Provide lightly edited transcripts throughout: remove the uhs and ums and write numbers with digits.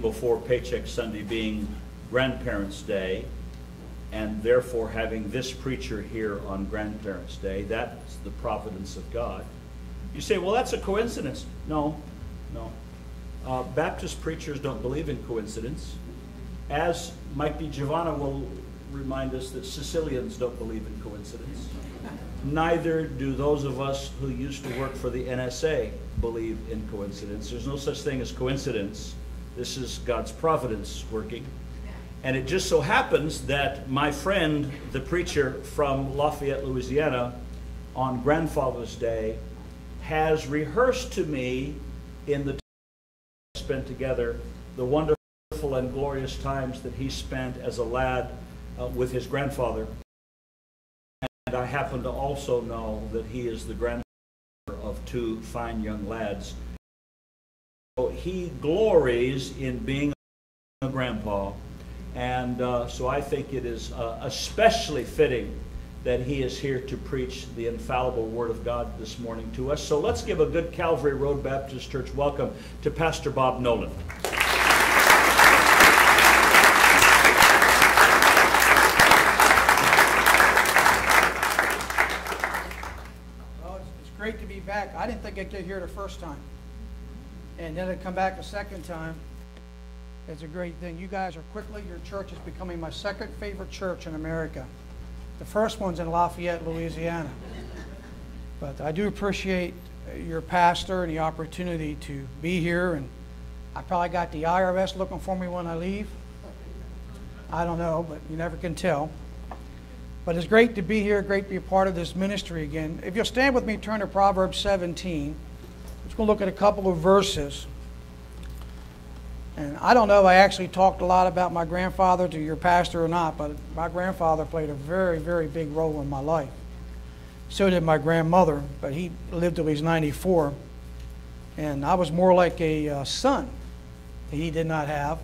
before Paycheck Sunday being Grandparents' Day, and therefore having this preacher here on Grandparents' Day. That's the providence of God. You say, well, that's a coincidence. No, no. Baptist preachers don't believe in coincidence. As Mike B. Giovanna will remind us, that Sicilians don't believe in coincidence. Neither do those of us who used to work for the NSA believe in coincidence. There's no such thing as coincidence. This is God's providence working. And it just so happens that my friend, the preacher from Lafayette, Louisiana, on Grandfather's Day, has rehearsed to me in the time we spent together the wonderful and glorious times that he spent as a lad with his grandfather. And I happen to also know that he is the grandfather of two fine young lads. So he glories in being a grandpa. And so I think it is especially fitting that he is here to preach the infallible Word of God this morning to us. So let's give a good Calvary Road Baptist Church welcome to Pastor Bob Nolan. Well, it's great to be back. I didn't think I'd get here the first time. And then I'd come back a second time. It's a great thing. You guys are quickly, your church is becoming my second favorite church in America. The first one's in Lafayette, Louisiana. But I do appreciate your pastor and the opportunity to be here. And I probably got the IRS looking for me when I leave. I don't know, but you never can tell. But it's great to be here, great to be a part of this ministry again. If you'll stand with me, turn to Proverbs 17. I'm just going to look at a couple of verses. And I don't know if I actually talked a lot about my grandfather to your pastor or not, but my grandfather played a very, very big role in my life. So did my grandmother, but he lived till he was 94. And I was more like a son that he did not have.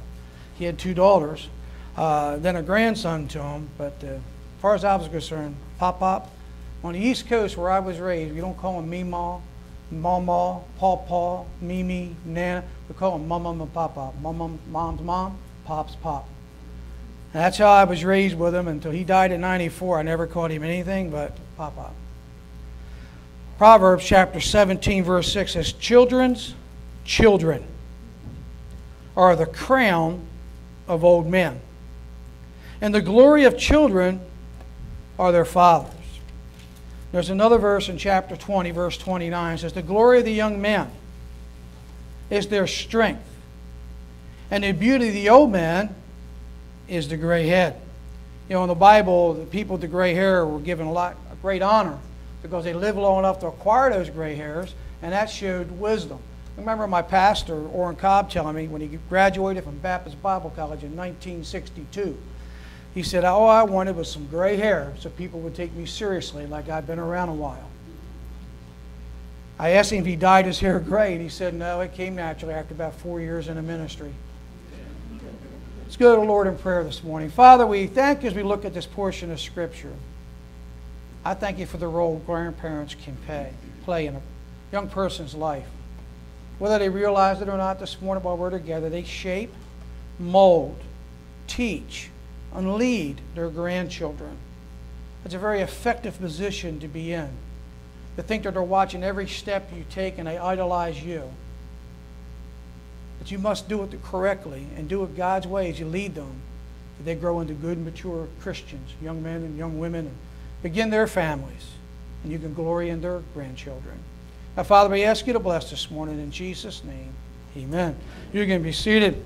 He had two daughters, then a grandson to him. But as far as I was concerned, Pop-Pop, on the East Coast where I was raised, we don't call him Meemaw, Mama, Paw, Mimi, Nana. We call him Mama and Papa. Mom's mom, Pop's pop. And that's how I was raised with him until he died at 94. I never called him anything but Papa. Proverbs chapter 17, verse 6 says, Children's children are the crown of old men, and the glory of children are their fathers. There's another verse in chapter 20, verse 29. It says, the glory of the young men is their strength, and the beauty of the old man is the gray head. You know, in the Bible, the people with the gray hair were given a great honor because they lived long enough to acquire those gray hairs, and that showed wisdom. I remember my pastor, Orrin Cobb, telling me when he graduated from Baptist Bible College in 1962, he said, all I wanted was some gray hair so people would take me seriously like I'd been around a while. I asked him if he dyed his hair gray, and he said, no, it came naturally after about 4 years in the ministry. Let's go to the Lord in prayer this morning. Father, we thank you as we look at this portion of Scripture. I thank you for the role grandparents can play in a young person's life. Whether they realize it or not this morning while we're together, they shape, mold, teach, and lead their grandchildren. It's a very effective position to be in. To think that they're watching every step you take and they idolize you. But you must do it correctly and do it God's way as you lead them. That they grow into good, mature Christians, young men and young women, and begin their families. And you can glory in their grandchildren. Now, Father, we ask you to bless this morning in Jesus' name. Amen. You're going to be seated.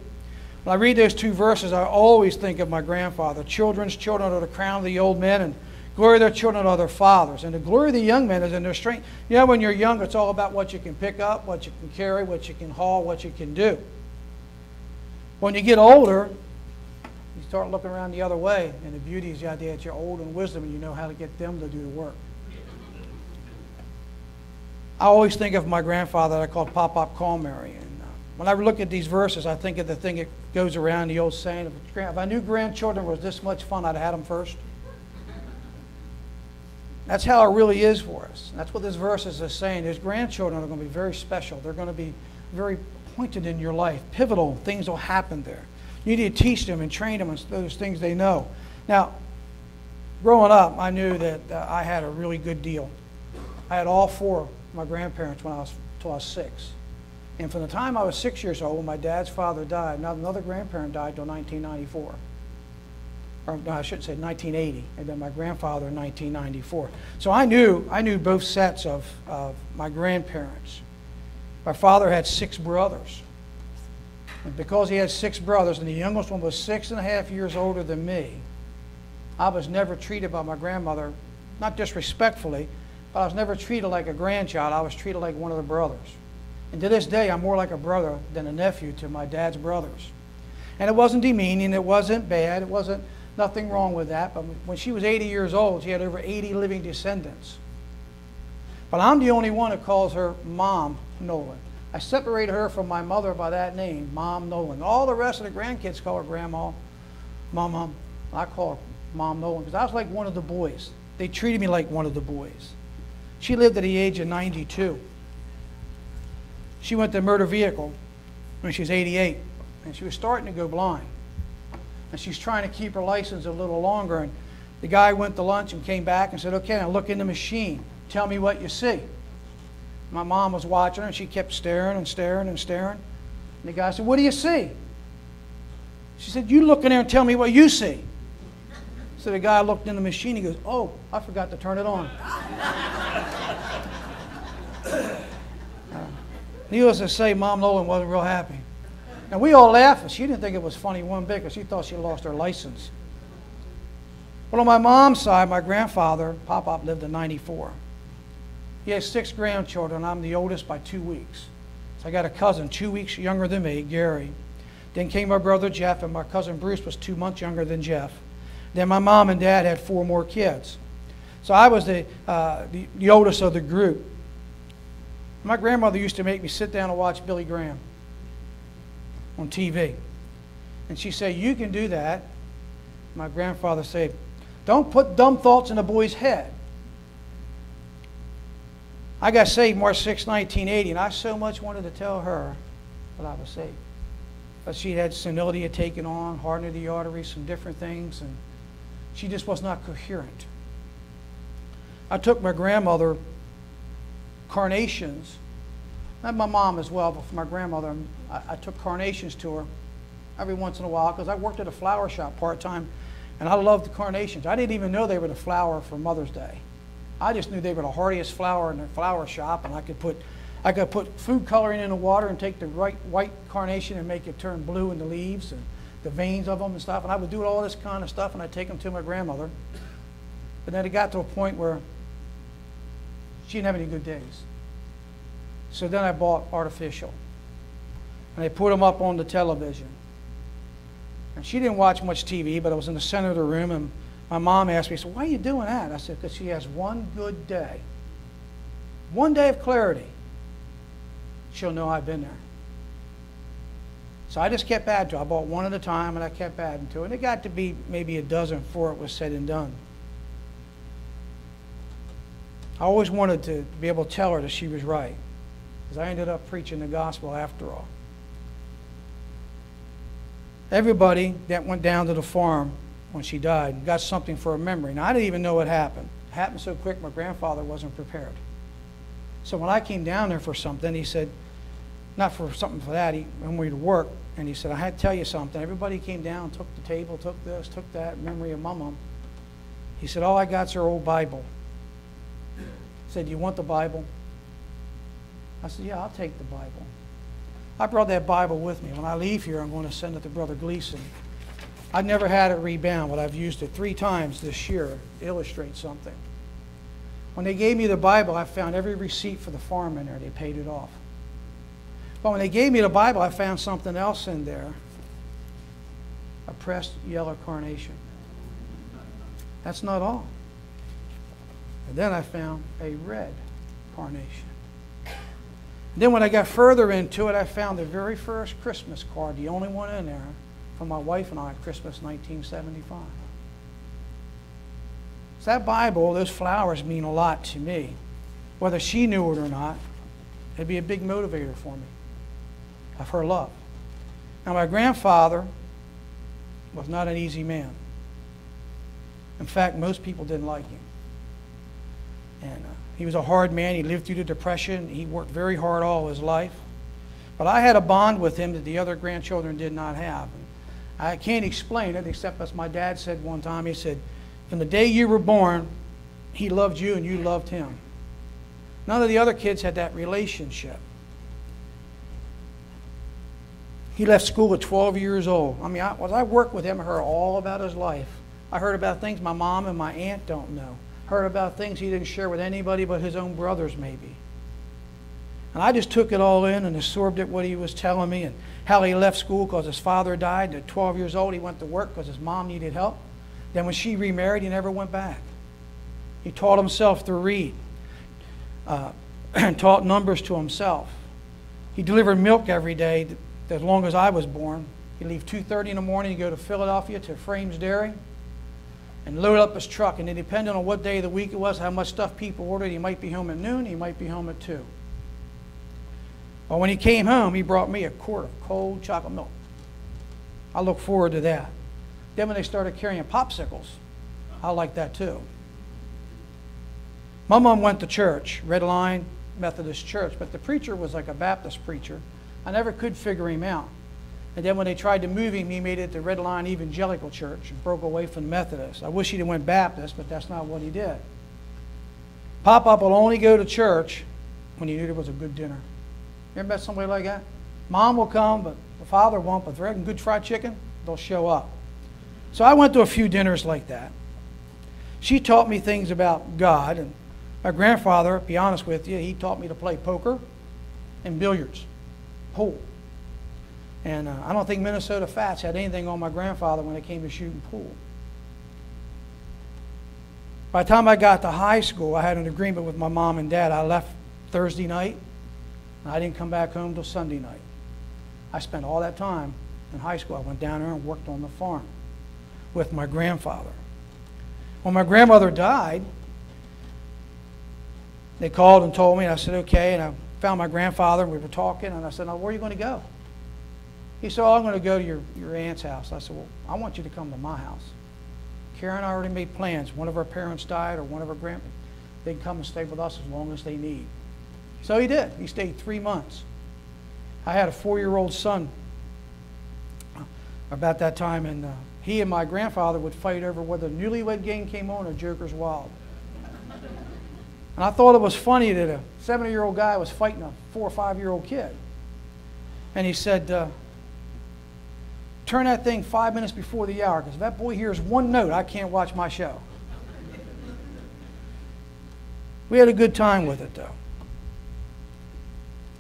When I read those two verses, I always think of my grandfather. Children's children are the crown of the old men, and glory of their children are their fathers. And the glory of the young men is in their strength. You know, when you're young, it's all about what you can pick up, what you can carry, what you can haul, what you can do. When you get older, you start looking around the other way. And the beauty is the idea that you're old in wisdom and you know how to get them to do the work. I always think of my grandfather that I called Pop-Pop Calmary. When I look at these verses, I think of the thing that goes around, the old saying, if I knew grandchildren was this much fun, I'd have had them first. That's how it really is for us. And that's what this verse is saying. Those grandchildren are going to be very special. They're going to be very pointed in your life. Pivotal things will happen there. You need to teach them and train them on those things they know. Now, growing up, I knew that I had a really good deal. I had all four of my grandparents until I was 6. And from the time I was 6 years old, when my dad's father died, another grandparent died until 1994. Or no, I shouldn't say 1980, and then my grandfather in 1994. So I knew both sets of my grandparents. My father had 6 brothers. And because he had 6 brothers, and the youngest one was 6.5 years older than me, I was never treated by my grandmother, not disrespectfully, but I was never treated like a grandchild. I was treated like one of the brothers. And to this day, I'm more like a brother than a nephew to my dad's brothers. And it wasn't demeaning, it wasn't bad, it wasn't nothing wrong with that. But when she was 80 years old, she had over 80 living descendants. But I'm the only one who calls her Mom Nolan. I separated her from my mother by that name, Mom Nolan. All the rest of the grandkids call her Grandma, Mom. I call her Mom Nolan because I was like one of the boys. They treated me like one of the boys. She lived at the age of 92. She went to a motor vehicle when she was 88, and she was starting to go blind. And she's trying to keep her license a little longer. And the guy went to lunch and came back and said, okay, now look in the machine. Tell me what you see. My mom was watching her, and she kept staring and staring and staring. And the guy said, what do you see? She said, you look in there and tell me what you see. So the guy looked in the machine. He goes, oh, I forgot to turn it on. Needless to say, Mom Nolan wasn't real happy. And we all laughed. She didn't think it was funny one bit because she thought she lost her license. But on my mom's side, my grandfather, Pop-Pop, lived to 94. He has 6 grandchildren. I'm the oldest by 2 weeks. So I got a cousin 2 weeks younger than me, Gary. Then came my brother Jeff, and my cousin Bruce was 2 months younger than Jeff. Then my mom and dad had 4 more kids. So I was the oldest of the group. My grandmother used to make me sit down and watch Billy Graham on TV. And she said, you can do that. My grandfather said, don't put dumb thoughts in a boy's head. I got saved March 6, 1980, and I so much wanted to tell her that I was saved. But she had senility had taken on, hardening of the arteries, some different things, and she just was not coherent. I took my grandmother carnations, and my mom as well, but for my grandmother, I took carnations to her every once in a while because I worked at a flower shop part-time, and I loved the carnations. I didn't even know they were the flower for Mother's Day. I just knew they were the hardiest flower in the flower shop, and I could put food coloring in the water and take the right white carnation and make it turn blue in the leaves and the veins of them and stuff, and I would do all this kind of stuff, and I'd take them to my grandmother. But then it got to a point where she didn't have any good days. So then I bought artificial. And I put them up on the television. And she didn't watch much TV, but I was in the center of the room, and my mom asked me, so why are you doing that? I said, because she has one good day. One day of clarity. She'll know I've been there. So I just kept adding to it. I bought one at a time, and I kept adding to it. And it got to be maybe a dozen before it was said and done. I always wanted to be able to tell her that she was right, because I ended up preaching the gospel after all. Everybody that went down to the farm when she died got something for a memory. Now, I didn't even know what happened. It happened so quick, my grandfather wasn't prepared. So when I came down there for something, he said, not for something for that, he went me to work, and he said, I had to tell you something. Everybody came down, took the table, took this, took that, in memory of my mom. He said, all I got's her old Bible. He said, do you want the Bible? I said, yeah, I'll take the Bible. I brought that Bible with me. When I leave here, I'm going to send it to Brother Gleason. I've never had it rebound, but I've used it 3 times this year to illustrate something. When they gave me the Bible, I found every receipt for the farm in there. They paid it off. But when they gave me the Bible, I found something else in there. A pressed yellow carnation. That's not all. And then I found a red carnation. Then when I got further into it, I found the very first Christmas card, the only one in there, from my wife and I at Christmas 1975. So that Bible, those flowers mean a lot to me. Whether she knew it or not, it'd be a big motivator for me. of her love. Now, my grandfather was not an easy man. In fact, most people didn't like him. And he was a hard man. He lived through the Depression. He worked very hard all his life. But I had a bond with him that the other grandchildren did not have. And I can't explain it, except as my dad said one time. He said, from the day you were born, he loved you and you loved him. None of the other kids had that relationship. He left school at 12 years old. I mean, I worked with him, I heard all about his life. I heard about things my mom and my aunt don't know. Heard about things he didn't share with anybody but his own brothers, maybe. And I just took it all in and absorbed it, what he was telling me, and how he left school because his father died. At 12 years old, he went to work because his mom needed help. Then when she remarried, he never went back. He taught himself to read, and taught numbers to himself. He delivered milk every day as long as I was born. He'd leave 2:30 in the morning, he'd go to Philadelphia to Frames Dairy and load up his truck. And it depended on what day of the week it was, how much stuff people ordered. He might be home at noon, he might be home at 2. Well, when he came home, he brought me a quart of cold chocolate milk. I look forward to that. Then when they started carrying popsicles, I like that too. My mom went to church, Red Line Methodist Church, but the preacher was like a Baptist preacher. I never could figure him out. And then when they tried to move him, he made it to Red Line Evangelical Church and broke away from the Methodist. I wish he'd have went Baptist, but that's not what he did. Pop-Up will only go to church when he knew there was a good dinner. You ever met somebody like that? Mom will come, but the father won't. But if they're having good fried chicken, they'll show up. So I went to a few dinners like that. She taught me things about God. And my grandfather, to be honest with you, he taught me to play poker and billiards, pool. And I don't think Minnesota Fats had anything on my grandfather when it came to shooting pool. By the time I got to high school, I had an agreement with my mom and dad. I left Thursday night, and I didn't come back home till Sunday night. I spent all that time in high school. I went down there and worked on the farm with my grandfather. When my grandmother died, they called and told me, and I said, okay, and I found my grandfather, and we were talking, and I said, now, where are you going to go? He said, oh, I'm going to go to your aunt's house. I said, well, I want you to come to my house. Karen and I already made plans. One of our parents died or one of our grandparents. They'd come and stay with us as long as they need. So he did. He stayed 3 months. I had a 4-year-old son about that time, and he and my grandfather would fight over whether the Newlywed Game came on or Joker's Wild. And I thought it was funny that a 70-year-old guy was fighting a 4 or 5-year-old kid. And he said, turn that thing 5 minutes before the hour, because if that boy hears one note, I can't watch my show. We had a good time with it, though.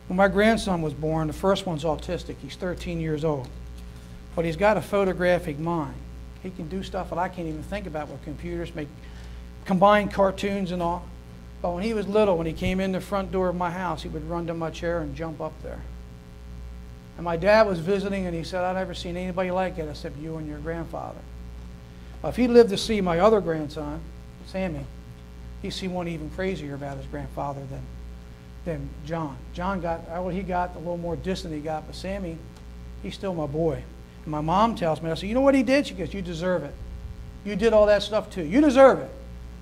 When my grandson was born, the first one's autistic. He's 13 years old. But he's got a photographic mind. He can do stuff that I can't even think about with computers, make combined cartoons and all. But when he was little, when he came in the front door of my house, he would run to my chair and jump up there. And my dad was visiting, and he said, I've never seen anybody like it except you and your grandfather. Well, if he lived to see my other grandson, Sammy, he'd see one even crazier about his grandfather than John. John got, what he got, a little more distant he got, but Sammy, he's still my boy. And my mom tells me, I said, you know what he did? She goes, you deserve it. You did all that stuff too. You deserve it.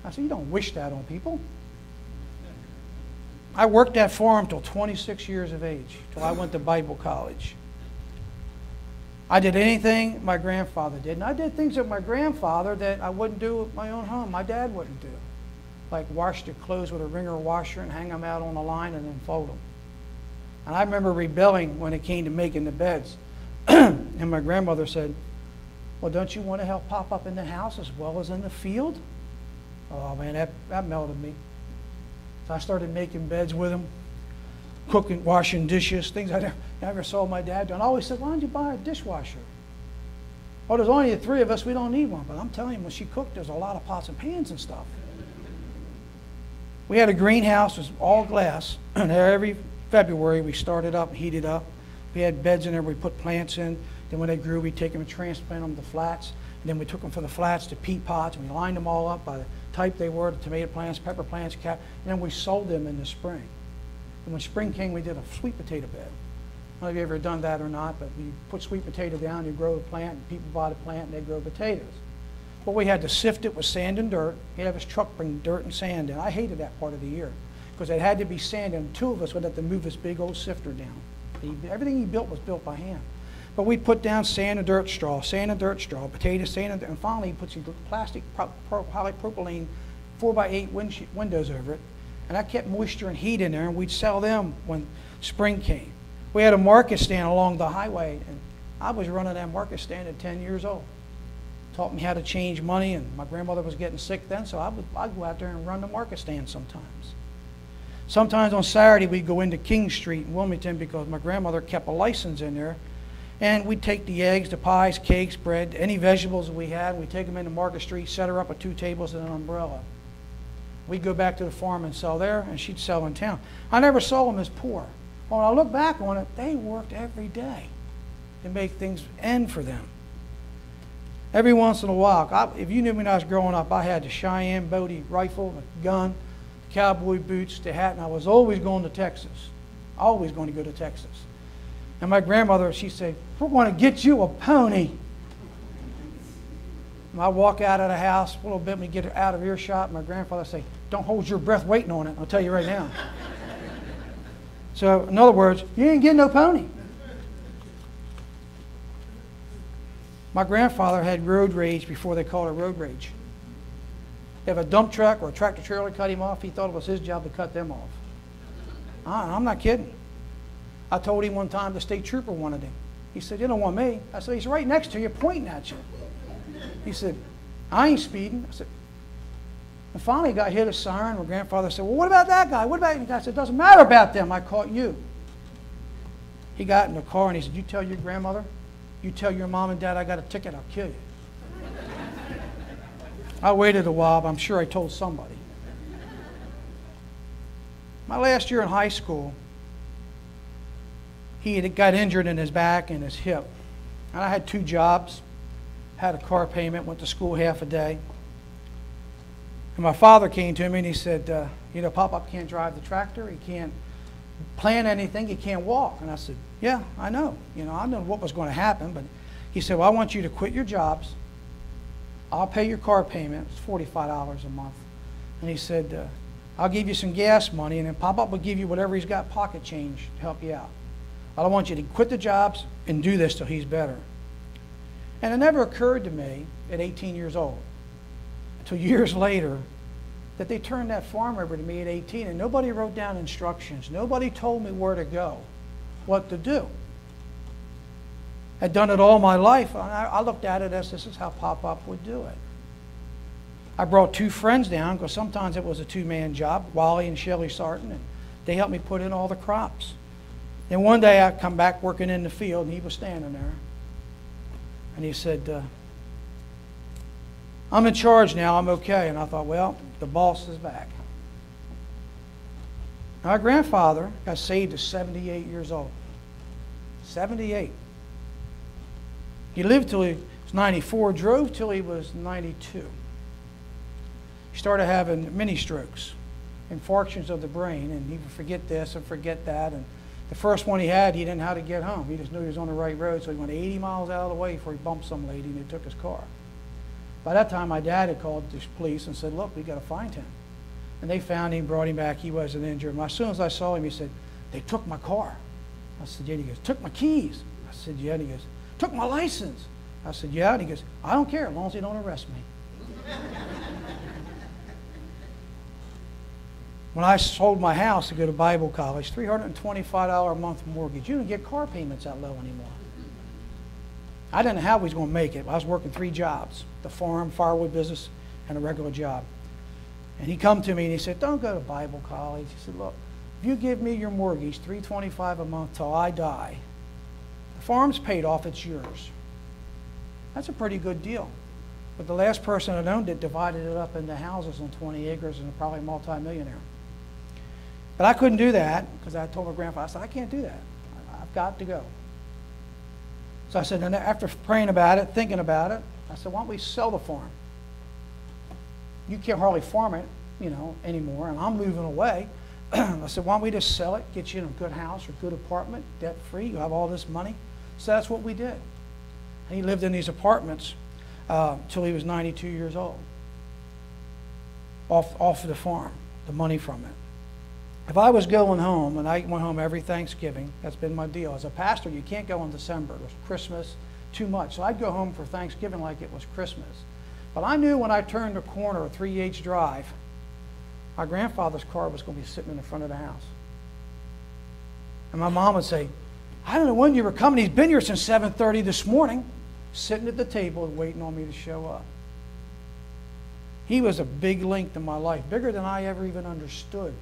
I said, you don't wish that on people. I worked that farm till 26 years of age, till I went to Bible college. I did anything my grandfather did. And I did things with my grandfather that I wouldn't do with my own home. My dad wouldn't do. Like wash the clothes with a wringer washer and hang them out on the line and then fold them. And I remember rebelling when it came to making the beds. And my grandmother said, well, don't you want to help Pop Up in the house as well as in the field? Oh, man, that melted me. So I started making beds with him, cooking, washing dishes, things I never saw my dad do. And I always said, why don't you buy a dishwasher? Well, there's only the 3 of us. We don't need one. But I'm telling you, when she cooked, there's a lot of pots and pans and stuff. We had a greenhouse. It was all glass. And every February, we started up, heated up. We had beds in there we put plants in. Then when they grew, we'd take them and transplant them to flats. And then we took them from the flats to peat pots. And we lined them all up by the type they were, the tomato plants, pepper plants, and then we sold them in the spring. And when spring came, we did a sweet potato bed. don't know if you've ever done that or not, but you put sweet potato down, you grow the plant, and people buy the plant, and they grow potatoes. But we had to sift it with sand and dirt. He'd have his truck bring dirt and sand in. I hated that part of the year because it had to be sand, and two of us would have to move this big old sifter down. Everything he built was built by hand. But we put down sand and dirt straw, potatoes, sand and dirt, and finally he puts plastic polypropylene 4x8 windows over it, and that kept moisture and heat in there, and we'd sell them when spring came. We had a market stand along the highway, and I was running that market stand at 10 years old. Taught me how to change money, and my grandmother was getting sick then, so I'd go out there and run the market stand sometimes. Sometimes on Saturday we'd go into King Street in Wilmington because my grandmother kept a license in there, and we'd take the eggs, the pies, cakes, bread, any vegetables we had, and we'd take them into Market Street, set her up with 2 tables and an umbrella. We'd go back to the farm and sell there, and she'd sell in town. I never saw them as poor. When I look back on it, they worked every day to make things end for them. Every once in a while, if you knew me when I was growing up, I had the Cheyenne Bodie rifle, the gun, the cowboy boots, the hat, and I was always going to Texas. Always going to go to Texas. And my grandmother, she'd say, "We're going to get you a pony." And I walk out of the house a little bit, and we get out of earshot, and my grandfather would say, "Don't hold your breath waiting on it, I'll tell you right now." So, in other words, you ain't getting no pony. My grandfather had road rage before they called it road rage. If a dump truck or a tractor trailer cut him off, he thought it was his job to cut them off. I'm not kidding. I told him one time the state trooper wanted him. He said, "You don't want me." I said, "He's right next to you, pointing at you." He said, "I ain't speeding." I said, and finally he got hit a siren. My grandfather said, "Well, what about that guy? What about you?" I said, "It doesn't matter about them. I caught you." He got in the car and he said, "You tell your grandmother, you tell your mom and dad I got a ticket, I'll kill you." I waited a while, but I'm sure I told somebody. My last year in high school, he had got injured in his back and his hip. And I had 2 jobs, had a car payment, went to school half a day. And my father came to me and he said, "You know, Pop-Up can't drive the tractor, he can't plan anything, he can't walk." And I said, "Yeah, I know. You know, I know what was going to happen." But he said, "Well, I want you to quit your jobs. I'll pay your car payment. It's $45 a month." And he said, "I'll give you some gas money, and then Pop-Up will give you whatever he's got pocket change to help you out. I don't want you to quit the jobs and do this till he's better." And it never occurred to me at 18 years old, until years later, that they turned that farm over to me at 18, and nobody wrote down instructions. Nobody told me where to go, what to do. I'd done it all my life. I looked at it as this is how Pop-Up would do it. I brought 2 friends down because sometimes it was a 2-man job, Wally and Shelley Sarton, and they helped me put in all the crops. Then one day I come back working in the field, and he was standing there. And he said, "I'm in charge now, I'm okay." And I thought, well, the boss is back. My grandfather got saved at 78 years old. 78. He lived till he was 94, drove till he was 92. He started having mini strokes, infarctions of the brain, and he would forget this and forget that. And the first one he had, he didn't know how to get home. He just knew he was on the right road, so he went 80 miles out of the way before he bumped some lady and they took his car. By that time, my dad had called the police and said, "Look, we got to find him." And they found him, brought him back. He wasn't injured. And as soon as I saw him, he said, "They took my car." I said, "Yeah." And he goes, "Took my keys." I said, "Yeah." And he goes, "Took my license." I said, "Yeah." And he goes, "I don't care as long as they don't arrest me." When I sold my house to go to Bible college, $325 a month mortgage. You don't get car payments that low anymore. I didn't know how we was going to make it. I was working 3 jobs, the farm, firewood business, and a regular job. And he come to me and he said, "Don't go to Bible college." He said, "Look, if you give me your mortgage, $325 a month till I die, the farm's paid off, it's yours." That's a pretty good deal. But the last person that owned it divided it up into houses on 20 acres and probably a multi-millionaire. But I couldn't do that because I told my grandfather, I said, "I can't do that. I've got to go." So I said, and after praying about it, thinking about it, I said, "Why don't we sell the farm? You can't hardly farm it, you know, anymore, and I'm moving away. I said, why don't we just sell it, get you in a good house or good apartment, debt-free, you have all this money. So that's what we did. And he lived in these apartments till he was 92 years old, off of the farm, the money from it. If I was going home, and I went home every Thanksgiving, that's been my deal. As a pastor, you can't go in December. It was Christmas, too much. So I'd go home for Thanksgiving like it was Christmas. But I knew when I turned the corner of 3H Drive, my grandfather's car was going to be sitting in the front of the house. And my mom would say, I don't know when you were coming. He's been here since 7:30 this morning, sitting at the table and waiting on me to show up. He was a big link to my life, bigger than I ever even understood,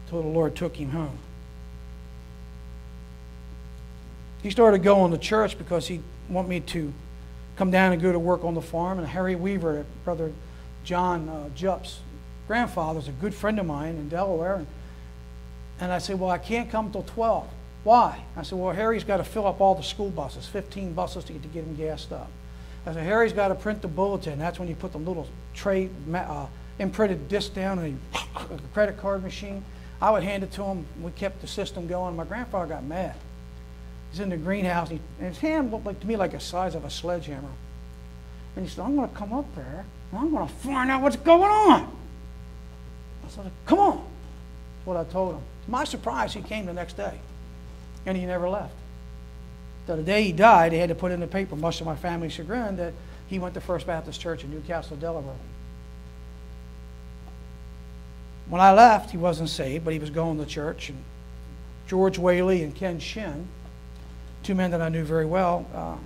until the Lord took him home. He started going to church because he wanted me to come down and go to work on the farm. And Harry Weaver, Brother John Jupp's grandfather, is a good friend of mine in Delaware. And I said, well, I can't come till 12. Why? I said, well, Harry's got to fill up all the school buses, 15 buses to get him gassed up. I said, Harry's got to print the bulletin. That's when you put the little tray imprinted disc down in a credit card machine. I would hand it to him. We kept the system going. My grandfather got mad. He's in the greenhouse, and his hand looked like to me like the size of a sledgehammer. And he said, I'm going to come up there, and I'm going to find out what's going on. I said, come on. That's what I told him. To my surprise, he came the next day, and he never left. So the day he died, they had to put in the paper, much to my family's chagrin, that he went to First Baptist Church in Newcastle, Delaware. When I left, he wasn't saved, but he was going to church. And George Whaley and Ken Shin, two men that I knew very well,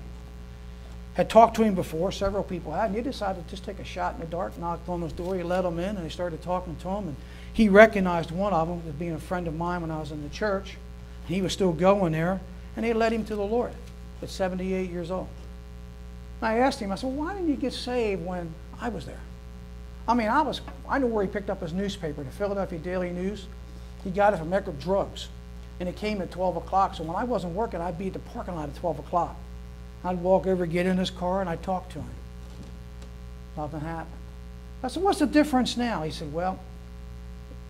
had talked to him before. Several people had. And he decided to just take a shot in the dark, knocked on his door. He let them in, and he started talking to him. And he recognized one of them as being a friend of mine when I was in the church. He was still going there, and they led him to the Lord at 78 years old. And I asked him, I said, well, why didn't you get saved when I was there? I mean, I knew where he picked up his newspaper, the Philadelphia Daily News. He got it from Eckerd Drugs, and it came at 12 o'clock. So when I wasn't working, I'd be at the parking lot at 12 o'clock. I'd walk over, get in his car, and I'd talk to him. Nothing happened. I said, what's the difference now? He said, well,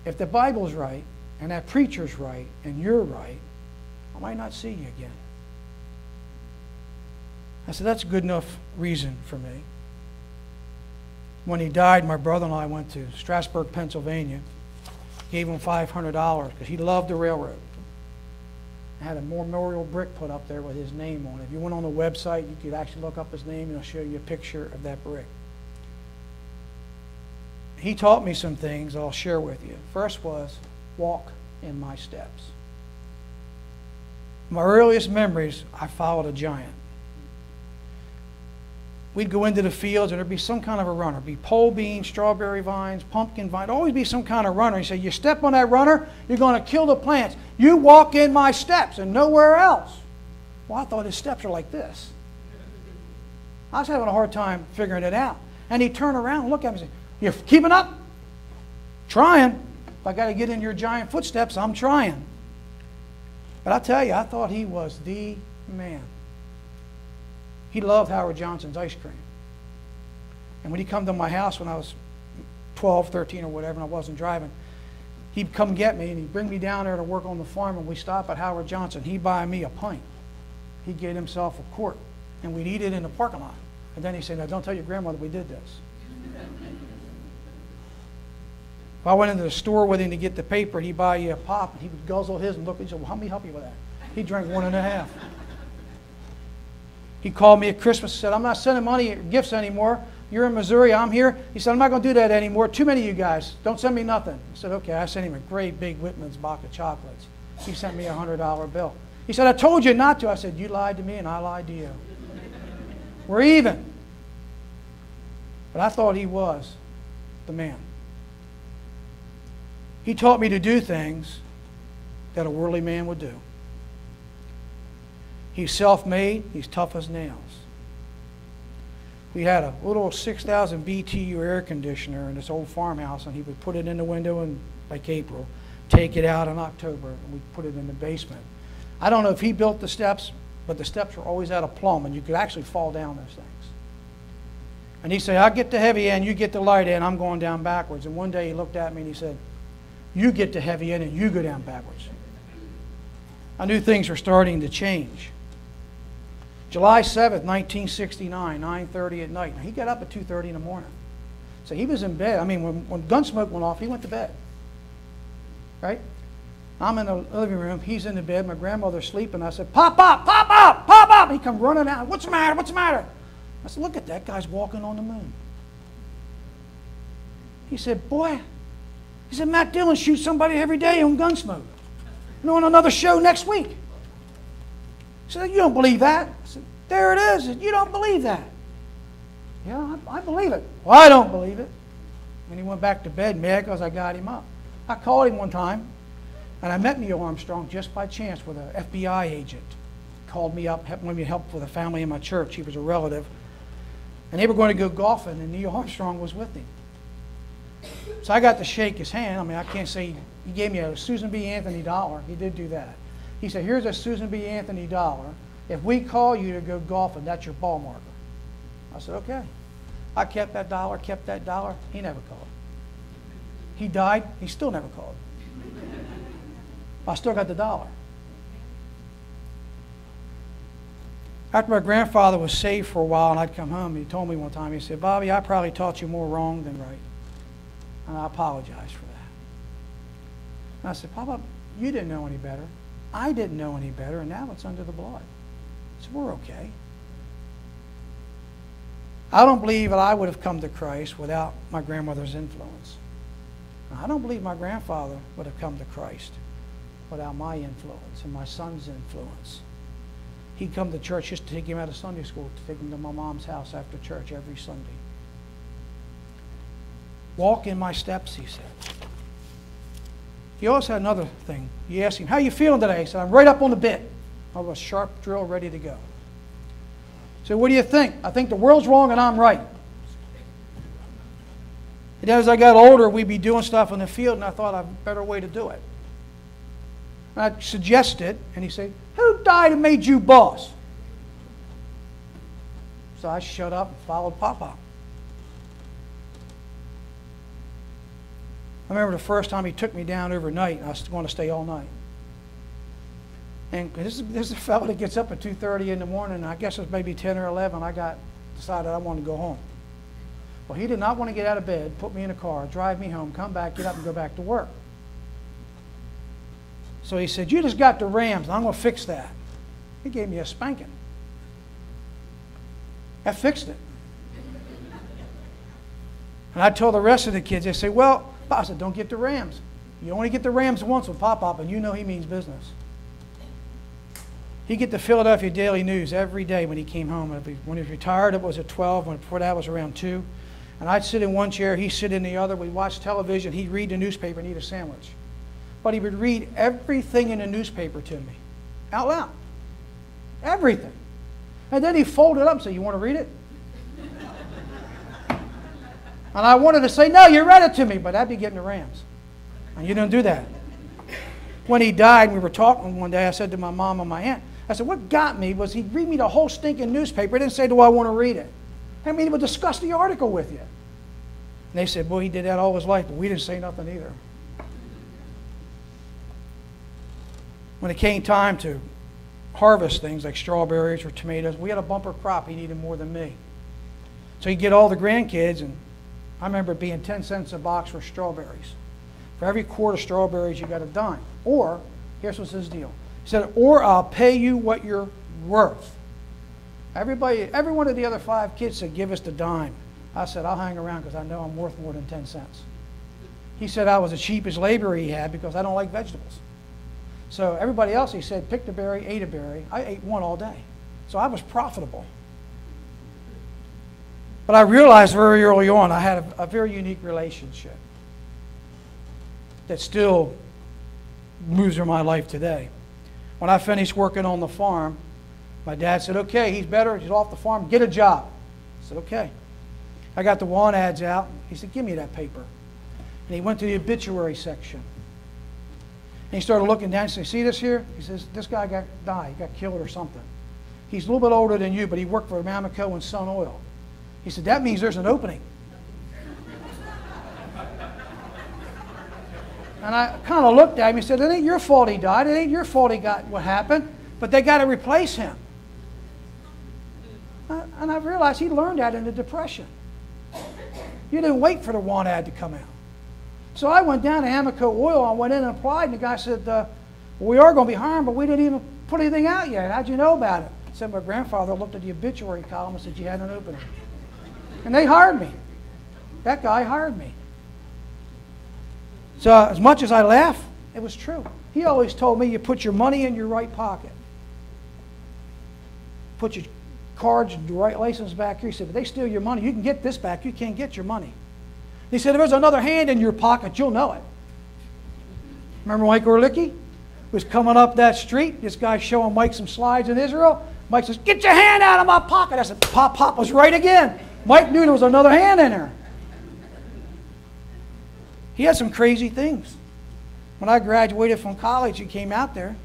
if the Bible's right, and that preacher's right, and you're right, I might not see you again. I said, that's a good enough reason for me. When he died, my brother and I went to Strasburg, Pennsylvania, gave him $500 because he loved the railroad. I had a memorial brick put up there with his name on it. If you went on the website, you could actually look up his name and it'll show you a picture of that brick. He taught me some things I'll share with you. First was, walk in my steps. My earliest memories, I followed a giant. We'd go into the fields and there'd be some kind of a runner. It'd be pole beans, strawberry vines, pumpkin vines. Always be some kind of runner. He said, you step on that runner, you're going to kill the plants. You walk in my steps and nowhere else. Well, I thought his steps are like this. I was having a hard time figuring it out. And he'd turn around and look at me and say, you keeping up? Trying. If I got to get in your giant footsteps, I'm trying. But I tell you, I thought he was the man. He loved Howard Johnson's ice cream. And when he come to my house when I was 12, 13 or whatever, and I wasn't driving, he'd come get me and he'd bring me down there to work on the farm, and we'd stop at Howard Johnson. He'd buy me a pint. He'd get himself a quart, and we'd eat it in the parking lot. And then he'd say, now don't tell your grandmother we did this. If I went into the store with him to get the paper, he'd buy you a pop, and he would guzzle his and look at me and say, well, let me help you with that. He drank 1.5. He called me at Christmas and said, I'm not sending money or gifts anymore. You're in Missouri, I'm here. He said, I'm not going to do that anymore. Too many of you guys. Don't send me nothing. I said, okay. I sent him a great big Whitman's box of chocolates. He sent me a $100 bill. He said, I told you not to. I said, you lied to me and I lied to you. We're even. But I thought he was the man. He taught me to do things that a worldly man would do. He's self-made. He's tough as nails. We had a little 6,000 BTU air conditioner in this old farmhouse, and he would put it in the window in like April, take it out in October, and we'd put it in the basement. I don't know if he built the steps, but the steps were always out of plumb, and you could actually fall down those things. And he said, I'll get the heavy end, you get the light end, I'm going down backwards. And one day he looked at me and he said, You get the heavy end and you go down backwards. I knew things were starting to change. July 7th, 1969, 9:30 at night. Now, he got up at 2:30 in the morning. So he was in bed. I mean, when Gunsmoke went off, he went to bed. Right? I'm in the living room. He's in the bed. My grandmother's sleeping. I said, "Pop up, pop up, pop up." He come running out. "What's the matter? What's the matter?" I said, "Look at that guy's walking on the moon." He said, "Boy," he said, "Matt Dillon shoots somebody every day on Gunsmoke. And on another show next week." He said, "You don't believe that?" I said, "There it is. You don't believe that." "Yeah, I believe it." "Well, I don't believe it." And he went back to bed mad because I got him up. I called him one time, and I met Neil Armstrong just by chance with an FBI agent. Called me up, wanted me to help with a family in my church. He was a relative. And they were going to go golfing, and Neil Armstrong was with him. So I got to shake his hand. I mean, I can't say, he gave me a Susan B. Anthony dollar. He did do that. He said, "Here's a Susan B. Anthony dollar. If we call you to go golfing, that's your ball marker." I said, "Okay." I kept that dollar, kept that dollar. He never called. He died. He still never called. I still got the dollar. After my grandfather was saved for a while and I'd come home, he told me one time, he said, "Bobby, I probably taught you more wrong than right. And I apologize for that." And I said, "Papa, you didn't know any better. I didn't know any better, and now it's under the blood. So we're okay." I don't believe that I would have come to Christ without my grandmother's influence. I don't believe my grandfather would have come to Christ without my influence and my son's influence. He'd come to church just to take him out of Sunday school, to take him to my mom's house after church every Sunday. "Walk in my steps," he said. He also had another thing. You asked him, "How you feeling today?" He said, "I'm right up on the bit of a sharp drill ready to go." So what do you think? "I think the world's wrong and I'm right." And as I got older, we'd be doing stuff in the field, and I thought of a better way to do it. And I'd suggest it, and he'd say, "Who died and made you boss?" So I shut up and followed Papa. I remember the first time he took me down overnight, and I was going to stay all night. And this is a fellow that gets up at 2:30 in the morning, and I guess it was maybe 10 or 11, decided I wanted to go home. Well, he did not want to get out of bed, put me in a car, drive me home, come back, get up and go back to work. So he said, "You just got the Rams, and I'm going to fix that." He gave me a spanking. I fixed it. And I told the rest of the kids, they say, "Well," I said, "don't get the Rams. You only get the Rams once with Pop-Pop, and you know he means business." He'd get the Philadelphia Daily News every day when he came home. When he was retired, it was at 12. When before that, it was around 2. And I'd sit in one chair, he'd sit in the other. We'd watch television. He'd read the newspaper and eat a sandwich. But he would read everything in the newspaper to me, out loud. Everything. And then he folded it up and said, "You want to read it?" And I wanted to say, "No, you read it to me," but I'd be getting the Rams. And you don't do that. When he died, we were talking one day, I said to my mom and my aunt, I said, what got me was he'd read me the whole stinking newspaper. He didn't say, "Do I want to read it?" I mean, he would discuss the article with you. And they said, "Boy, he did that all his life," but we didn't say nothing either. When it came time to harvest things like strawberries or tomatoes, we had a bumper crop. He needed more than me. So he'd get all the grandkids, and I remember it being 10 cents a box for strawberries. For every quart of strawberries, you got a dime. Or, here's what's his deal. He said, "Or I'll pay you what you're worth." Every one of the other 5 kids said, "Give us the dime." I said, "I'll hang around because I know I'm worth more than 10 cents. He said I was the cheapest laborer he had because I don't like vegetables. So everybody else, he said, picked a berry, ate a berry. I ate one all day. So I was profitable. But I realized very early on I had a very unique relationship that still moves through my life today. When I finished working on the farm, my dad said, "Okay, he's better. He's off the farm. Get a job." I said, "Okay." I got the want ads out. He said, "Give me that paper." And he went to the obituary section. And he started looking down and said, "See this here?" He says, "This guy died. He got killed or something. He's a little bit older than you, but he worked for Amoco and Sun Oil." He said, "That means there's an opening." And I kind of looked at him. He said, it ain't your fault he died. It ain't your fault he got what happened. But they got to replace him. And I realized he learned that in the Depression. You didn't wait for the want ad to come out. So I went down to Amoco Oil. I went in and applied. And the guy said, well, we are going to be hiring, but we didn't even put anything out yet. How'd you know about it? I said, my grandfather looked at the obituary column and said, you had an opening. And they hired me. That guy hired me. So as much as I laugh, it was true. He always told me you put your money in your right pocket. Put your cards and your right license back here. He said, if they steal your money, you can get this back. You can't get your money. He said, if there's another hand in your pocket, you'll know it. Remember Mike Orlicki? Was coming up that street. This guy showing Mike some slides in Israel. Mike says, get your hand out of my pocket. I said, Pop was right again. Mike knew there was another hand in there. He had some crazy things. When I graduated from college, he came out there,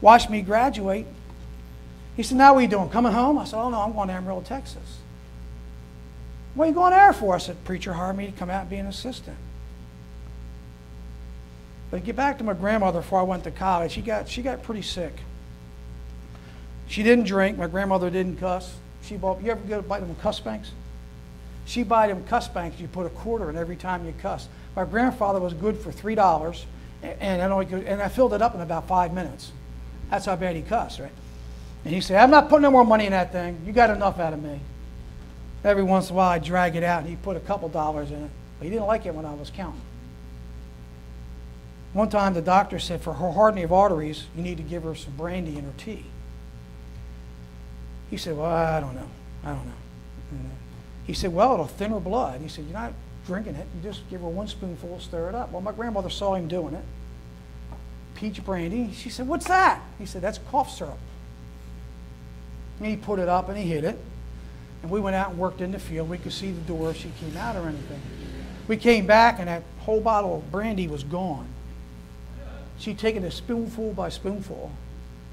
watched me graduate. He said, now what are you doing, coming home? I said, oh no, I'm going to Amarillo, Texas. What are you going there for? I said, preacher hired me to come out and be an assistant. But to get back to my grandmother before I went to college, she got pretty sick. She didn't drink. My grandmother didn't cuss. She bought, you ever go to buy them cuss banks? She buy them cuss banks. You put a quarter in every time you cuss. My grandfather was good for $3, and I filled it up in about 5 minutes. That's how bad he cussed, right? And he said, I'm not putting no more money in that thing. You got enough out of me. Every once in a while, I'd drag it out, and he'd put a couple dollars in it. But he didn't like it when I was counting. One time, the doctor said, for her hardening of arteries, you need to give her some brandy in her tea. He said, well, I don't know. And he said, well, it'll thin her blood. He said, you're not drinking it. You just give her 1 spoonful, stir it up. Well, my grandmother saw him doing it. Peach brandy. She said, what's that? He said, that's cough syrup. And he put it up and he hid it. And we went out and worked in the field. We could see the door if she came out or anything. We came back and that whole bottle of brandy was gone. She'd taken it spoonful by spoonful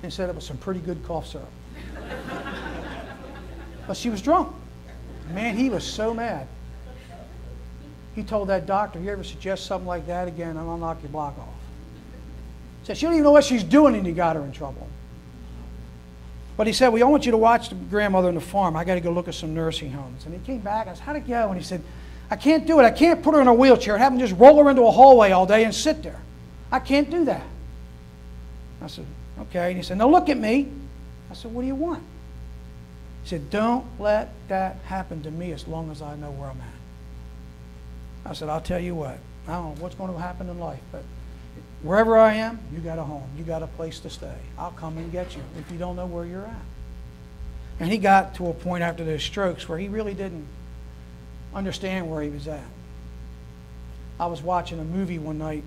and said it was some pretty good cough syrup. But she was drunk. Man, he was so mad. He told that doctor, you ever suggest something like that again, and I'll knock your block off. He said, she don't even know what she's doing, and you got her in trouble. But he said, well, I want you to watch the grandmother on the farm. I got to go look at some nursing homes. And he came back, and I said, how'd it go? And he said, I can't do it. I can't put her in a wheelchair and have them just roll her into a hallway all day and sit there. I can't do that. I said, okay. And he said, now look at me. I said, what do you want? He said, don't let that happen to me as long as I know where I'm at. I said, I'll tell you what. I don't know what's going to happen in life, but wherever I am, you got a home. You got a place to stay. I'll come and get you if you don't know where you're at. And he got to a point after those strokes where he really didn't understand where he was at. I was watching a movie one night,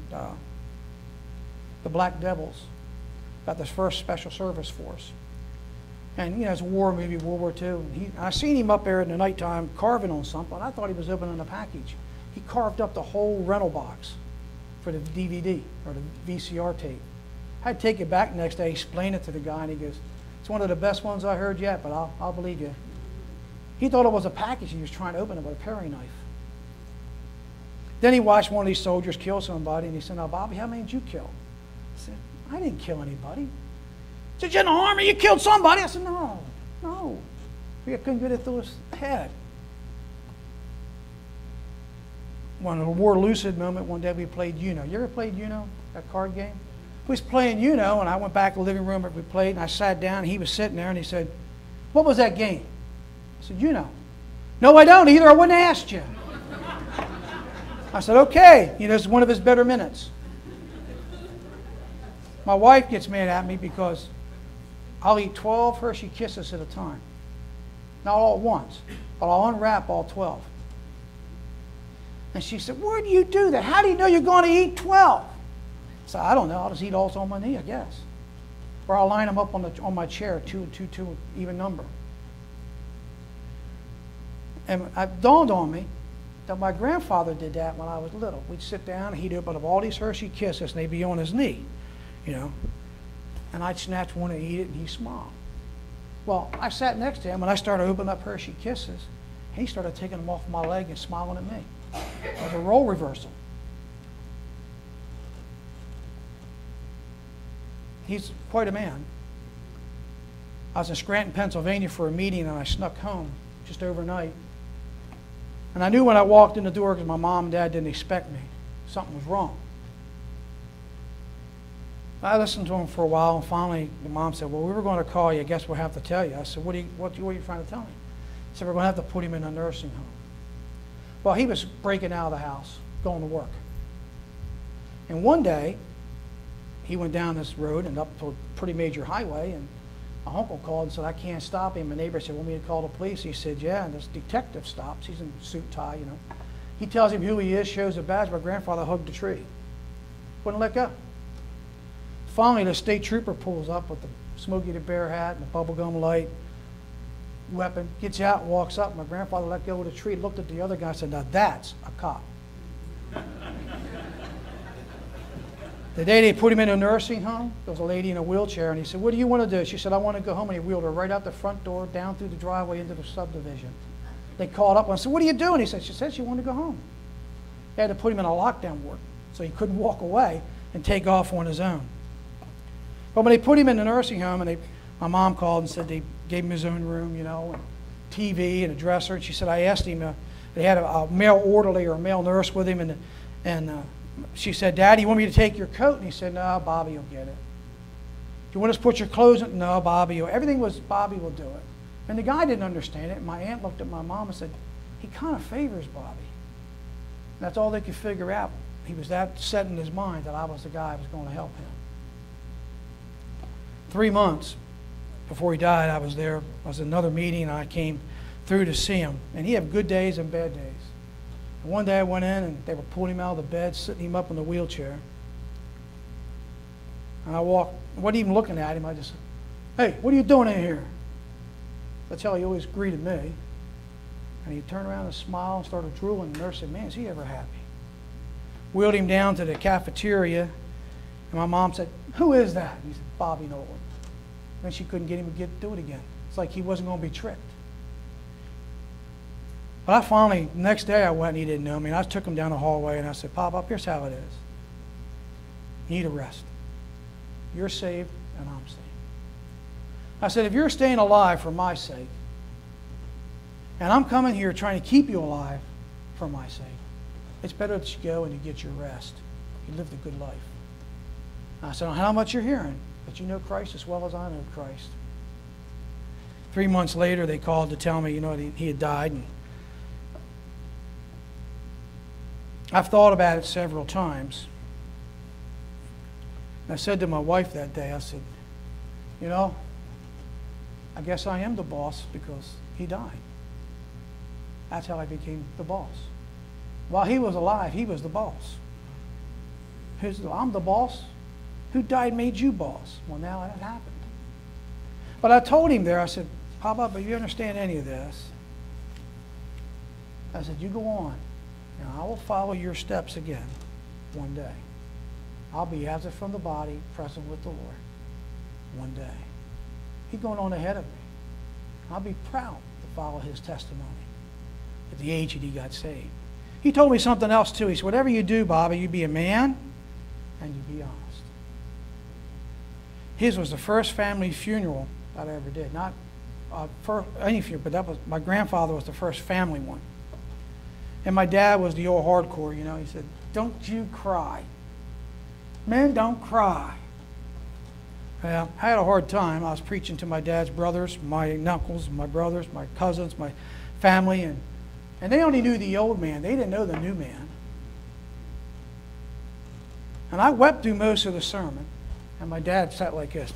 The Black Devils, about this first special service force. And, you know, it's a war movie, World War II. And I seen him up there in the nighttime carving on something. I thought he was opening a package. He carved up the whole rental box for the DVD or the VCR tape. I had to take it back the next day, explain it to the guy, and he goes, it's one of the best ones I heard yet, but I'll believe you. He thought it was a package. He was trying to open it with a paring knife. Then he watched one of these soldiers kill somebody, and he said, now, Bobby, how many did you kill? I said, I didn't kill anybody. He said, you're in the army, you killed somebody. I said, no. We couldn't get it through his head. One of the more lucid moment, one day we played Uno. You ever played Uno, that card game? We was playing Uno, and I went back to the living room and we played, and I sat down, and he was sitting there, and he said, what was that game? I said, Uno. No, I don't either. I wouldn't have asked you. I said, okay. You know, it's one of his better minutes. My wife gets mad at me because I'll eat 12 Hershey Kisses at a time. Not all at once, but I'll unwrap all 12. And she said, where do you do that? How do you know you're going to eat 12? I said, I don't know. I'll just eat all on my knee, I guess. Or I'll line them up on my chair, 2 and 2, 2, even number. And it dawned on me that my grandfather did that when I was little. We'd sit down, and he'd open up all these Hershey Kisses, and they'd be on his knee, you know. And I'd snatch one and eat it, and he'd smile. Well, I sat next to him, and I started opening up Hershey Kisses, and he started taking them off my leg and smiling at me. It was a role reversal. he's quite a man. I was in Scranton, Pennsylvania for a meeting, and I snuck home just overnight. And I knew when I walked in the door, because my mom and dad didn't expect me, something was wrong. I listened to him for a while, and finally the mom said, well, we were going to call you. I guess we'll have to tell you. I said, what are you trying to tell me? He said, we're going to have to put him in a nursing home. Well, he was breaking out of the house, going to work. And one day, he went down this road and up to a pretty major highway, and my uncle called and said, I can't stop him. My neighbor said, want me to call the police? He said, yeah, and this detective stops. He's in suit, tie, you know. He tells him who he is, shows a badge. My grandfather hugged the tree. Wouldn't let go. Finally, the state trooper pulls up with the Smokey the Bear hat and the bubblegum light, weapon, gets out and walks up. My grandfather let go of the tree, looked at the other guy and said, now that's a cop. The day they put him in a nursing home, there was a lady in a wheelchair, and he said, what do you want to do? She said, I want to go home. And he wheeled her right out the front door, down through the driveway into the subdivision. They called up and said, what are you doing? He said, she said she wanted to go home. They had to put him in a lockdown ward, so he couldn't walk away and take off on his own. But when they put him in the nursing home, and my mom called and said they gave him his own room, you know, and TV and a dresser. And she said, I asked him, they had a male orderly or a male nurse with him, and she said, Daddy, you want me to take your coat? And he said, no, Bobby will get it. Do you want us to put your clothes in? No, Bobby. Everything was, Bobby will do it. And the guy didn't understand it. And my aunt looked at my mom and said, he kind of favors Bobby. And that's all they could figure out. He was that set in his mind that I was the guy who was going to help him. 3 months before he died, I was there. I was at another meeting, and I came through to see him. And he had good days and bad days. And one day I went in, and they were pulling him out of the bed, sitting him up in the wheelchair. And I walked, I wasn't even looking at him. I just said, hey, what are you doing in here? That's how he always greeted me. And he turned around and smiled and started drooling. The nurse said, man, is he ever happy? Wheeled him down to the cafeteria. And my mom said, who is that? And he said, Bobby Nolan. Then she couldn't get him to do it again. It's like he wasn't going to be tricked. But I finally, the next day I went and he didn't know me. And I took him down the hallway and I said, Pop, up, here's how it is. You need a rest. You're saved and I'm saved. I said, if you're staying alive for my sake, and I'm coming here trying to keep you alive for my sake, it's better that you go and you get your rest. You lived a good life. I said, I don't know how much you're hearing, but you know Christ as well as I know Christ. 3 months later, they called to tell me, you know, he had died. And I've thought about it several times. And I said to my wife that day, I said, you know, I guess I am the boss because he died. That's how I became the boss. While he was alive, he was the boss. I'm the boss. Who died made you boss? Well, now that happened. But I told him there, I said, Papa, but you understand any of this? I said, you go on. And I will follow your steps again one day. I'll be absent from the body, present with the Lord one day. He's going on ahead of me. I'll be proud to follow his testimony at the age that he got saved. He told me something else too. He said, whatever you do, Bobby, you be a man and you be honest. His was the first family funeral that I ever did. Not for any funeral, but that was, my grandfather was the first family one. And my dad was the old hardcore, you know. He said, don't you cry. Men don't cry. Well, I had a hard time. I was preaching to my dad's brothers, my uncles, my brothers, my cousins, my family, and they only knew the old man. They didn't know the new man. And I wept through most of the sermon, and my dad sat like this.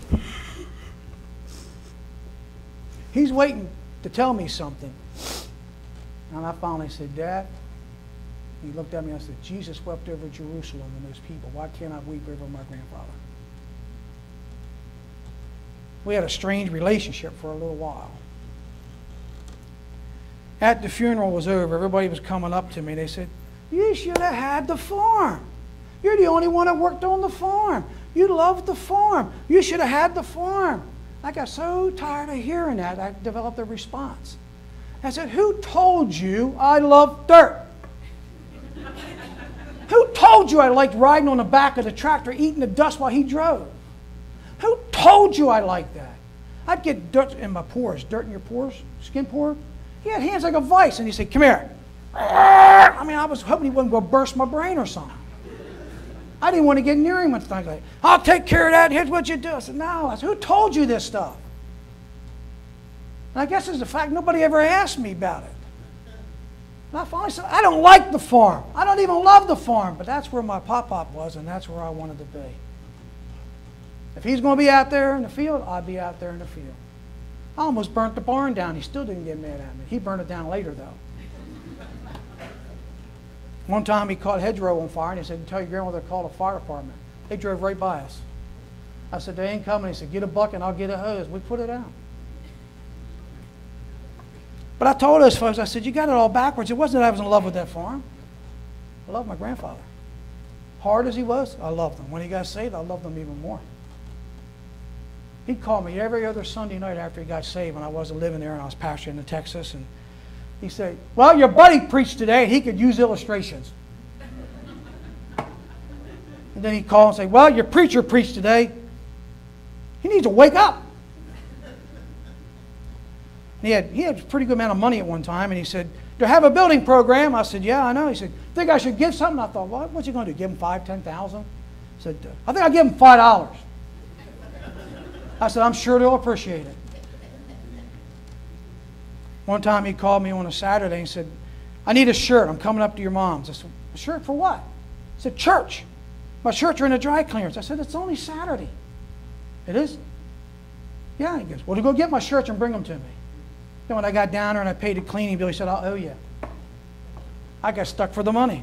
He's waiting to tell me something. And I finally said, Dad, he looked at me and I said, Jesus wept over Jerusalem and those people. Why can't I weep over my grandfather? We had a strange relationship for a little while. After the funeral was over, everybody was coming up to me. They said, you should have had the farm. You're the only one that worked on the farm. You loved the farm. You should have had the farm. I got so tired of hearing that, I developed a response. I said, who told you I love dirt? Who told you I liked riding on the back of the tractor, eating the dust while he drove? Who told you I like that? I'd get dirt in my pores. Dirt in your pores? Skin pore? He had hands like a vice, and he said, come here. I mean, I was hoping he wasn't going to burst my brain or something. I didn't want to get near him and things like, I'll take care of that. Here's what you do. I said, no. I said, who told you this stuff? And I guess it's the fact nobody ever asked me about it. And I finally said, I don't like the farm. I don't even love the farm. But that's where my pop-pop was, and that's where I wanted to be. If he's going to be out there in the field, I'd be out there in the field. I almost burnt the barn down. He still didn't get mad at me. He burned it down later, though. One time he caught a hedgerow on fire, and he said, tell your grandmother to call the fire department. They drove right by us. I said, they ain't coming. He said, get a bucket and I'll get a hose. We put it out. But I told those folks, I said, you got it all backwards. It wasn't that I was in love with that farm. I loved my grandfather. Hard as he was, I loved him. When he got saved, I loved him even more. He'd call me every other Sunday night after he got saved when I wasn't living there and I was pastoring in Texas. And he said, well, your buddy preached today and he could use illustrations. And then he'd call and say, well, your preacher preached today. He needs to wake up. He had a pretty good amount of money at one time, and he said, do you have a building program? I said, yeah, I know. He said, think I should give something? I thought, well, what's he going to do, give him $5,000, $10,000? I said, I think I'll give him $5. I said, I'm sure they'll appreciate it. One time he called me on a Saturday and said, I need a shirt. I'm coming up to your mom's. I said, a shirt for what? He said, church. My shirts are in the dry clearance. I said, it's only Saturday. It is? Yeah. He goes, well, to go get my shirts and bring them to me. Then when I got down there and I paid the cleaning bill, he said, I'll owe you. I got stuck for the money.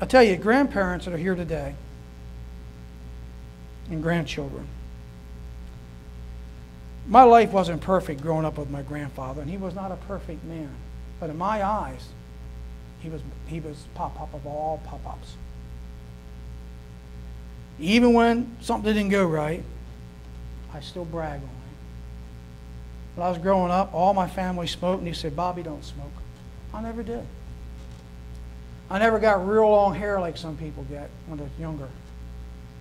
I tell you, grandparents that are here today and grandchildren, my life wasn't perfect growing up with my grandfather, and he was not a perfect man. But in my eyes, he was pop-pop of all pop-pops. Even when something didn't go right, I still brag on him. When I was growing up, all my family smoked, and he said, Bobby, don't smoke. I never did. I never got real long hair like some people get when they're younger.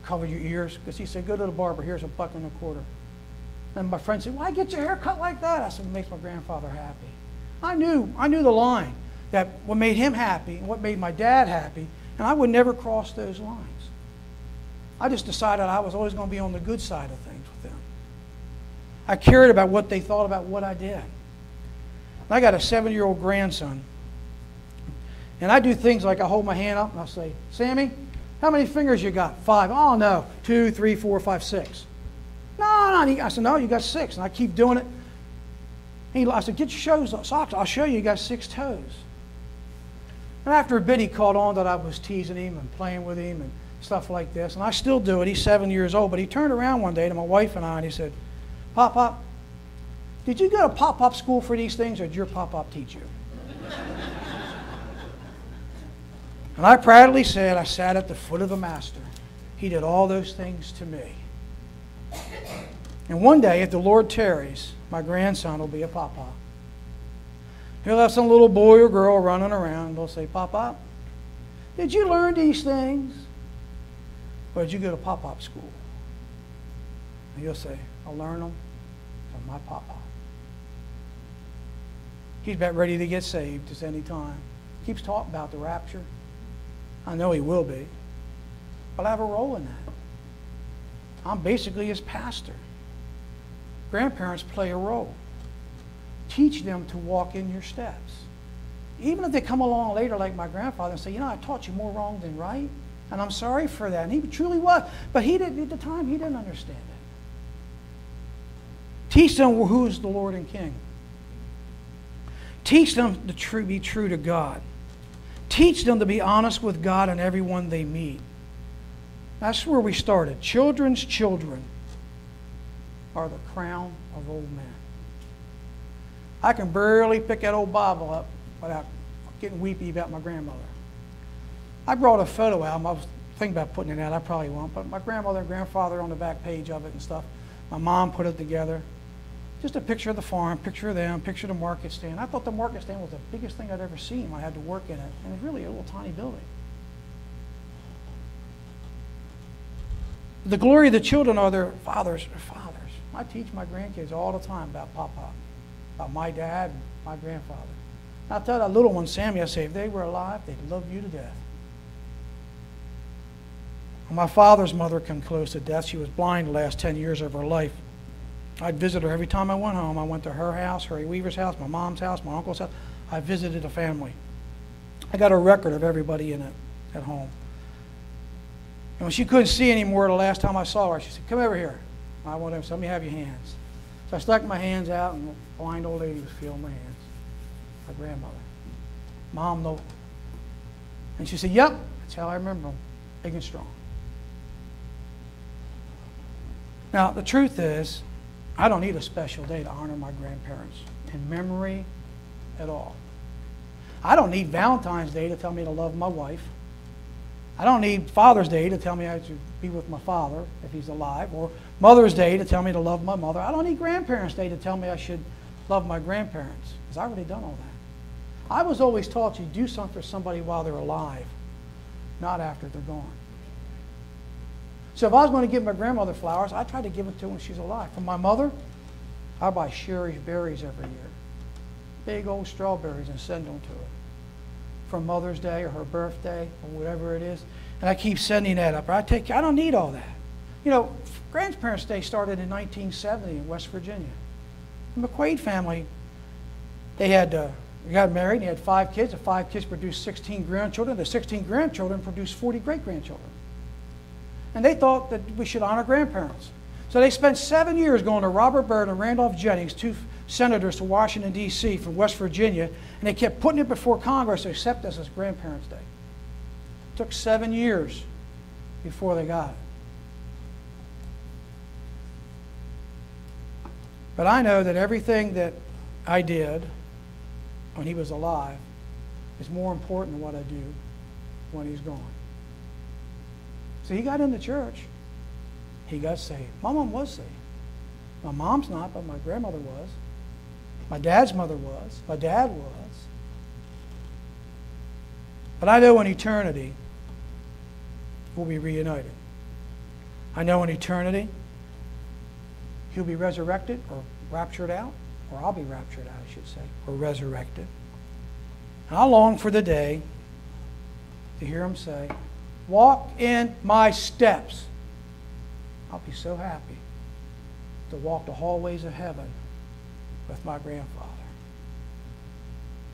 Cover your ears, because he said, go to the barber, here's $1.25. And my friend said, why get your hair cut like that? I said, it makes my grandfather happy. I knew the line, that what made him happy and what made my dad happy, and I would never cross those lines. I just decided I was always going to be on the good side of things with them. I cared about what they thought about what I did. And I got a 7-year-old grandson. And I do things like I hold my hand up and I'll say, Sammy, how many fingers you got? 5. Oh, no. 2, 3, 4, 5, 6. No. I said, no, you got 6. And I keep doing it. I said, get your socks. I'll show you got 6 toes. And after a bit, he caught on that I was teasing him and playing with him and stuff like this. And I still do it. He's 7 years old. But he turned around one day to my wife and I, and he said, Pop-Pop, did you go to pop-pop school for these things, or did your pop-pop teach you? And I proudly said, I sat at the foot of the Master. He did all those things to me. And one day, if the Lord tarries, my grandson will be a pop-pop. He'll have some little boy or girl running around. They'll say, Pop-Pop, did you learn these things? Or did you go to pop-pop school? And you'll say, I'll learn them from my pop-pop. He's about ready to get saved at any time. Keeps talking about the rapture. I know he will be. But I have a role in that. I'm basically his pastor. Grandparents play a role. Teach them to walk in your steps. Even if they come along later like my grandfather and say, you know, I taught you more wrong than right, and I'm sorry for that. And he truly was. But he didn't, at the time, he didn't understand it. Teach them who is the Lord and King. Teach them to be true to God. Teach them to be honest with God and everyone they meet. That's where we started. Children's children are the crown of old men. I can barely pick that old Bible up without getting weepy about my grandmother. I brought a photo album. I was thinking about putting it out. I probably won't. But my grandmother and grandfather on the back page of it and stuff. My mom put it together. Just a picture of the farm, picture of them, picture of the market stand. I thought the market stand was the biggest thing I'd ever seen when I had to work in it. And it's really a little tiny building. The glory of the children are their fathers. I teach my grandkids all the time about Papa, about my dad and my grandfather. I tell that little one, Sammy, I say, if they were alive, they'd love you to death. When my father's mother came close to death. She was blind the last 10 years of her life. I'd visit her every time I went home. I went to her house, Harry Weaver's house, my mom's house, my uncle's house. I visited a family. I got a record of everybody in it at home. And when she couldn't see anymore the last time I saw her, she said, come over here. I want to, let me have your hands. So I stuck my hands out, and the blind old lady was feeling my hands. My grandmother. Mom, no. And she said, yep, that's how I remember them, big and strong. Now, the truth is, I don't need a special day to honor my grandparents in memory at all. I don't need Valentine's Day to tell me to love my wife. I don't need Father's Day to tell me I should be with my father if he's alive, or Mother's Day to tell me to love my mother. I don't need Grandparents' Day to tell me I should love my grandparents, because I've already done all that. I was always taught you do something for somebody while they're alive, not after they're gone. So if I was going to give my grandmother flowers, I tried to give them to her when she's alive. For my mother, I buy Sherry's berries every year. Big old strawberries, and send them to her. For Mother's Day or her birthday or whatever it is. And I keep sending that up. I don't need all that. You know, Grandparents' Day started in 1970 in West Virginia. The McQuaid family, they got married and they had 5 kids. The 5 kids produced 16 grandchildren. The 16 grandchildren produced 40 great-grandchildren. And they thought that we should honor grandparents. So they spent 7 years going to Robert Byrd and Randolph Jennings, 2 senators to Washington, D.C. from West Virginia, and they kept putting it before Congress to accept this as Grandparents' Day. It took 7 years before they got it. But I know that everything that I did when he was alive is more important than what I do when he's gone. So he got into church. He got saved. My mom was saved. My mom's not, but my grandmother was. My dad's mother was. My dad was. But I know in eternity we'll be reunited. I know in eternity he'll be resurrected or raptured out, or I'll be raptured out, I should say, or resurrected. And I long for the day to hear him say, walk in my steps. I'll be so happy to walk the hallways of heaven with my grandfather.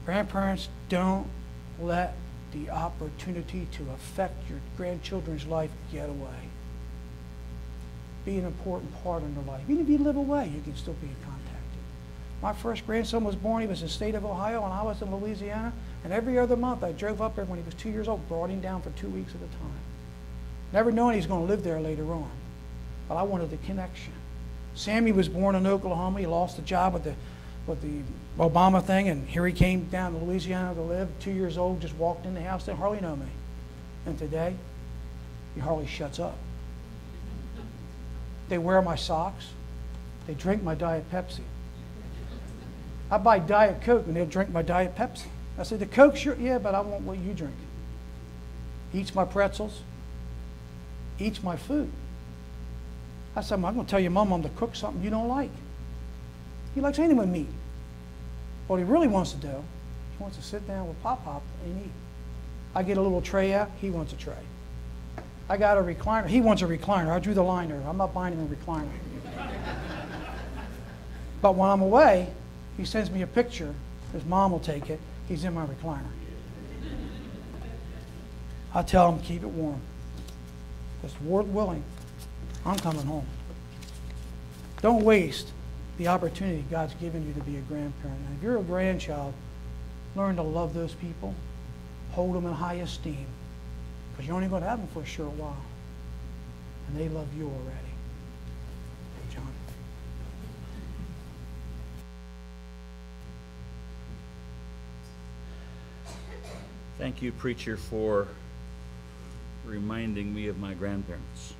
Grandparents, don't let the opportunity to affect your grandchildren's life get away. Be an important part in their life. Even if you live away, you can still be contacted. My first grandson was born, he was in the state of Ohio, and I was in Louisiana. And every other month, I drove up there when he was 2 years old, brought him down for 2 weeks at a time. Never knowing he's going to live there later on. But I wanted the connection. Sammy was born in Oklahoma. He lost a job with the Obama thing, and here he came down to Louisiana to live. 2 years old, just walked in the house, didn't hardly know me. And today, he hardly shuts up. They wear my socks. They drink my Diet Pepsi. I buy Diet Coke, and they'll drink my Diet Pepsi. I said, the Coke's sure, yeah, but I want what you drink. Eats my pretzels. Eats my food. I said, I'm going to tell your mom to cook something you don't like. He likes anything with meat. What he really wants to do, he wants to sit down with Pop and eat. I get a little tray out, he wants a tray. I got a recliner, he wants a recliner. I drew the line there. I'm not buying him a recliner. But when I'm away, he sends me a picture. His mom will take it. He's in my recliner. I tell him, keep it warm. Just Lord willing, I'm coming home. Don't waste the opportunity God's given you to be a grandparent. And if you're a grandchild, learn to love those people. Hold them in high esteem. Because you're only going to have them for a short while. And they love you already. Hey, John. Thank you, preacher, for reminding me of my grandparents.